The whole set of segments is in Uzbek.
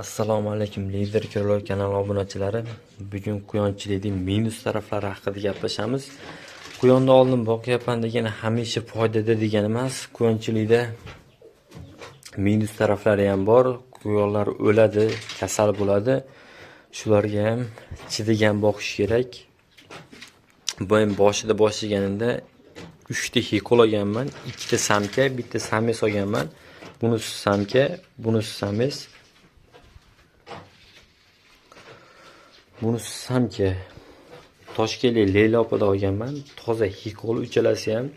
Assalomu alaykum, Lider Kirlo kanali obunachilari. Bugun quyonchilikning minus taraflari haqida gaplashamiz. Quyonni oldin boqyapman degan hamisha foydada degan emas. Quyonchilikda minus taraflari ham bor. Quyonlar o'ladi, kasal bo'ladi. Shularga ham chidagan boqish kerak. Bu ham boshida boshlaganimda 3 ta hikol olganman, 2 ta samka, bitta sames olganman. Bunisi samka, bunisi sames. Bunisi samka. Toshkentlik Leyla opada olganman. Toza hikol, uchalasi ham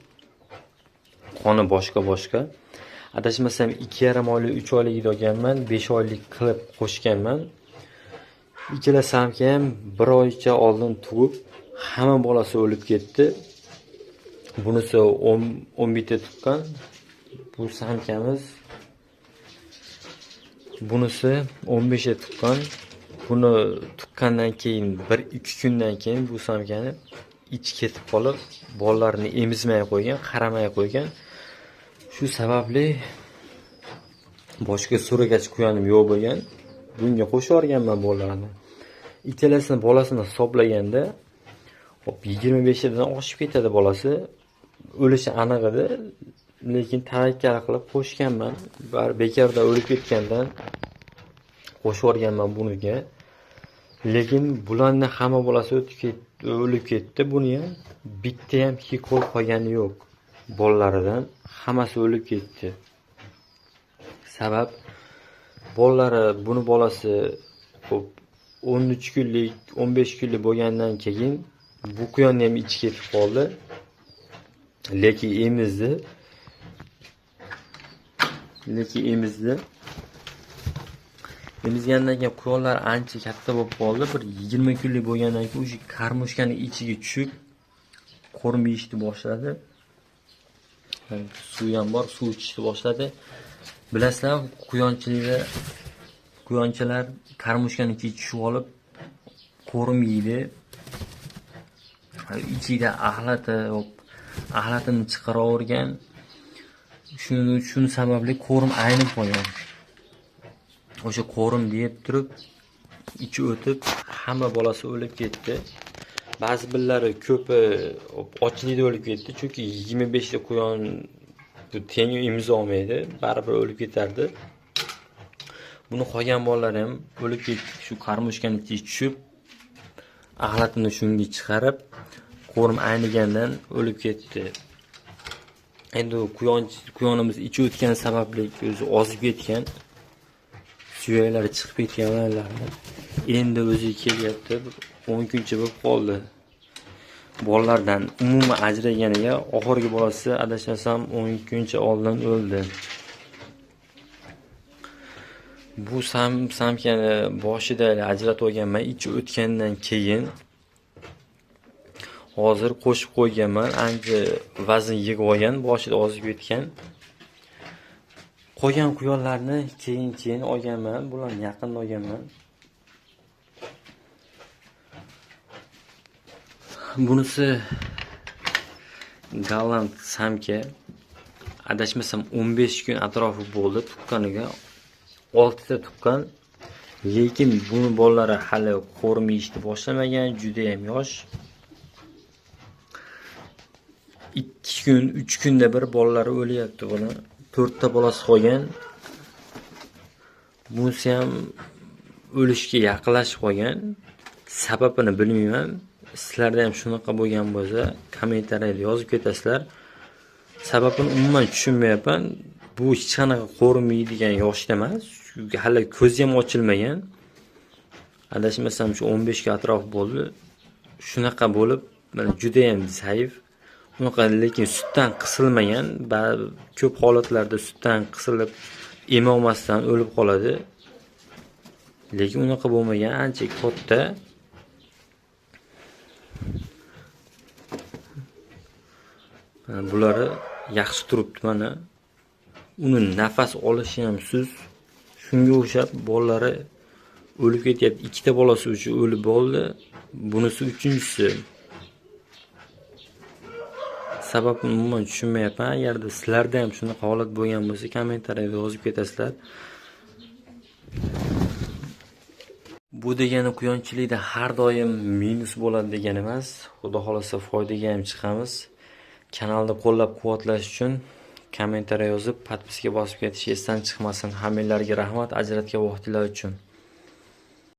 qoni boshqa. Adashmasam 2,5 oylik, 3 oylik olganman, 5 oylik qilib qo'shganman. Ikkala samka ham 1 oycha oldin tug'ib, hamma bolasi o'lib ketdi. Bunisi 11 ta tuqqan. Bu samkamiz. Bunisi 15 ta tuqqan. Buni tuqqandan keyin 1-2 kundan keyin bu samkani ichi ketib qolib, bolalarni emizmay qo'ygan, qaramay qo'ygan. Shu sababli boshqa so'ragach quyonim yo'q bo'lgan. Bunga qo'shib yuborganman bolalarni. Ikkalasini bolasini hisoblaganda 25 dan oshib ketadi bolasi. O'lishi aniq edi, lekin tavakkal qilib qo'shganman. Bekarda o'lib ketgandan qo'shib yuborganman buniga. Lekin bularning hamma bolasi o'lib ketdi. Buni ham bitta ham hikol qolgani yo'q. Bolalaridan hammasi o'lib ketdi. Sabab buni bolasi 13 kunlik, 15 kunlik bo'lgandan keyin bu quyonni ham ichi ketib qoldi. Lekin emizdi. Emizgandan keyin quyonlar ancha katta bo'lib qoldi. Bir 20 kunlik bo'lgandan keyin o'sha karmushkaning ichiga tushib qo'rim yeyishni boshladi. Suv ham bor, suv ichishni boshladi. Bilasizlar, quyonchalar karmushkaning ichiga tushib olib qo'rim yeydi. Ichida axlatini chiqaravergan. Shuni sababli qo'rim aynib qolgan. O'sha qo'rim deb turib, ichi o'tib, hamma bolasi o'lib ketdi. Ba'zi birlari ko'pi ochlikda o'lib ketdi, chunki 25 ta quyon teng emiza olmaydi, baribir o'lib ketardi. Buni qolgan bolalar ham o'lib ketdi. Shu qarmushkaning ichiga tushib, axlatini shunga chiqarib, qo'rim aynigandan o'lib ketdi. Endi quyonimiz ichi o'tgan sababli o'zi ozib ketgan. Suyaklari chiqib ketgan ularni. Endi o'ziga kelyapti. 10 kuncha bo'lib qoldi. Bolalardan umuman ajraganiga oxirgi bolasi adashmasam 10 kuncha oldin o'ldi. Bu samkani boshida ajratib olganman, ichi o'tgandan keyin hozir qo'shib qo'yganman. Ancha vazn yig'ib olgan, boshida ozib ketgan. Qolgan quyonlarni keyin olganman. Bularni yaqin olganman. Bunisi Galand samka. Adashmasam 15 kun atrofi bo'ldi tuqqaniga. 6 ta tuqqan. Lekin buni bolalari hali qo'rim yeyishni boshlamagan, juda ham yosh. 2 kun, 3 kunda bir bolalari o'lyapti buni. 4 ta bolasi qolgan. Bunisi ham o'lishga yaqinlashib qolgan. Sababini bilmayman. Sizlarda ham shunaqa bo'lgan bo'lsa, kommentariyada yozib ketasizlar. Sababini umuman tushunmayapman. Bu hech qanaqa qo'rim yeydigan yoshda emas. Hali ko'zi ham ochilmagan. Adashmasam shu 15 ga atrof bo'ldi. Shunaqa bo'lib, mana juda ham zaif. Unaqa lekin sutdan qisilmagan. Ko'p holatlarda sutdan qisilib ema olmasdan o'lib qoladi. Lekin unaqa bo'lmagan, ancha katta. Bulari yaxshi turibdi mana. Uni nafas olishi ham sust. Shunga o'xshab bolalari o'lib ketyapti. 2 ta bolasi uchun o'lib bo'ldi. Bunisi 3-inchisi. Sababini umuman tushunmayapman. Agarda sizlarda ham shunaqa holat bo'lgan bo'lsa, kommentariyada yozib ketasizlar. Bu degani quyonchilikda har doim minus bo'ladi degani emas. Xudo xolasa foydaga ham chiqamiz. Kanalni qo'llab-quvvatlash uchun kommentariy yozib, podpiska bosib ketish esdan chiqmasin. Hammanglarga rahmat ajratgan vaqtinglar uchun.